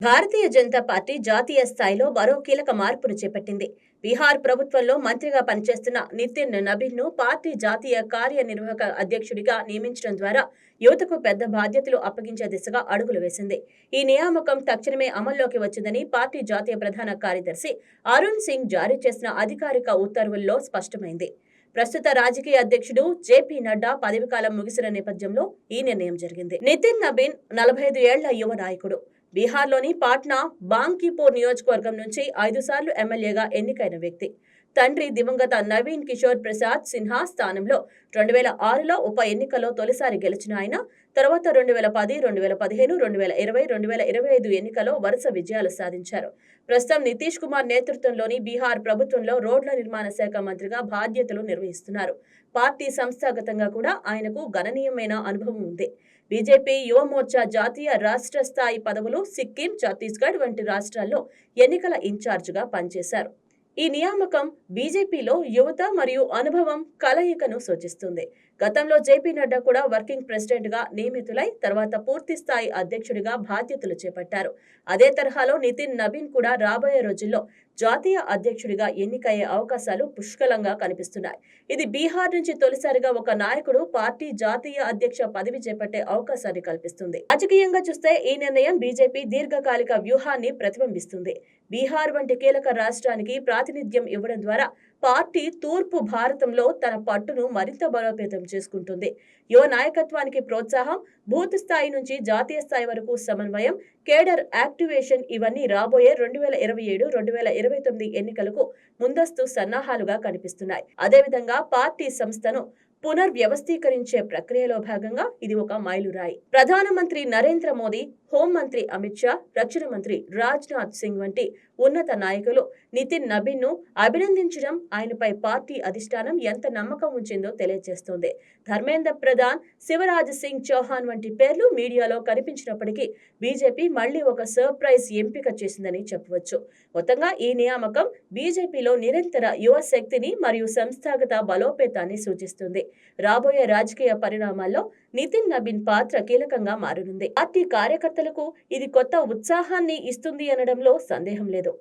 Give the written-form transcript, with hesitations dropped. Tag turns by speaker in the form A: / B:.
A: Bharatiya Janata party జాతీయ స్థాయిలో మరో కీలక మార్పును చేపట్టింది. బీహార్ ప్రభుత్వంలో మంత్రిగా పనిచేస్తున్న నితిన్ నబీన్ ను పార్టీ జాతీయ కార్యనిర్వాహక అధ్యక్షుడిగా నియమించడం ద్వారా యువతకు పెద్ద బాధ్యతలు అప్పగించే దిశగా అడుగులు వేసింది. ఈ నియామకం తక్షణమే అమల్లోకి వచ్చిందని పార్టీ జాతీయ ప్రధాన కార్యదర్శి అరుణ్ సింగ్ జారీ చేసిన అధికారిక ఉత్తర్వుల్లో స్పష్టమైంది. ప్రస్తుత రాజకీయ అధ్యక్షుడు జేపీ నడ్డా పదవీకాలం ముగిసిన నేపథ్యంలో ఈ నిర్ణయం జరిగింది. నితిన్ నబీన్ 45 ఏళ్ల యువ నాయకుడు. బీహార్లోని పాట్నా బాంకీపూర్ నియోజకవర్గం నుంచి 5 సార్లు ఎమ్మెల్యేగా ఎన్నికైన వ్యక్తి. తండ్రి దివంగత నవీన్ కిషోర్ ప్రసాద్ సిన్హా స్థానంలో 2006లో ఉప ఎన్నికల్లో తొలిసారి గెలిచిన ఆయన తర్వాత 2010, 2015, 2020, 2025 ఎన్నికల్లో వరుస విజయాలు సాధించారు. ప్రస్తుతం నితీష్ కుమార్ నేతృత్వంలోని బీహార్ ప్రభుత్వంలో రోడ్ల నిర్మాణ శాఖ మంత్రిగా బాధ్యతలు నిర్వహిస్తున్నారు. పార్టీ సంస్థాగతంగా కూడా ఆయనకు గణనీయమైన అనుభవం ఉంది. బీజేపీ యువమోర్చా జాతీయ రాష్ట్ర స్థాయి పదవులు సిక్కిం, ఛత్తీస్గఢ్ వంటి రాష్ట్రాల్లో ఎన్నికల ఇన్ఛార్జిగా పనిచేశారు. ఈ నియామకం బీజేపీలో యువత మరియు అనుభవం కలయికను సూచిస్తుంది. గతంలో జేపీ నడ్డా కూడా వర్కింగ్ ప్రెసిడెంట్ గా నియమితులై తర్వాత పూర్తి స్థాయి అధ్యక్షుడిగా బాధ్యతలు చేపట్టారు. అదే తరహాలో నితిన్ నబీన్ కూడా రాబోయే రోజుల్లో జాతీయ అధ్యక్షుడిగా ఎన్నికయ్యే అవకాశాలు పుష్కలంగా కనిపిస్తున్నాయి. ఇది బీహార్ నుంచి తొలిసారిగా ఒక నాయకుడు పార్టీ జాతీయ అధ్యక్ష పదవి చేపట్టే అవకాశాన్ని కల్పిస్తుంది. రాజకీయంగా చూస్తే ఈ నిర్ణయం బీజేపీ దీర్ఘకాలిక వ్యూహాన్ని ప్రతిబింబిస్తుంది. బీహార్ వంటి కీలక రాష్ట్రానికి ప్రాతినిధ్యం ఇవ్వడం ద్వారా పార్టీ తూర్పు భారతంలో తన పట్టును మరింత బలోపేతం చేసుకుంటుంది. యువ నాయకత్వానికి ప్రోత్సాహం, బూత్ స్థాయి నుంచి జాతీయ స్థాయి వరకు సమన్వయం, కేడర్ యాక్టివేషన్ ఇవన్నీ రాబోయే 2027, 2029 ఎన్నికలకు ముందస్తు సన్నాహాలుగా కనిపిస్తున్నాయి. అదేవిధంగా పార్టీ సంస్థను పునర్వ్యవస్థీకరించే ప్రక్రియలో భాగంగా ఇది ఒక మైలురాయి. ప్రధానమంత్రి నరేంద్ర మోదీ, హోంమంత్రి అమిత్ షా, రక్షణ మంత్రి రాజ్నాథ్ సింగ్ వంటి ఉన్నత నాయకులు నితిన్ నబీన్ ను అభినందించడం ఆయనపై పార్టీ అధిష్టానం ఎంత నమ్మకం ఉంచిందో తెలియజేస్తోంది. ధర్మేంద్ర ప్రధాన్, శివరాజ్ సింగ్ చౌహాన్ వంటి పేర్లు మీడియాలో కనిపించినప్పటికీ బీజేపీ మళ్లీ ఒక సర్ప్రైజ్ ఎంపిక చేసిందని చెప్పవచ్చు. మొత్తంగా ఈ నియామకం బీజేపీలో నిరంతర యువ శక్తిని మరియు సంస్థాగత బలోపేతాన్ని సూచిస్తుంది. రాబోయే రాజకీయ పరిణామాల్లో నితిన్ నబీన్ పాత్ర కీలకంగా మారనుంది. పార్టీ కార్యకర్తలకు ఇది కొత్త ఉత్సాహాన్ని ఇస్తుంది అనడంలో సందేహం లేదు.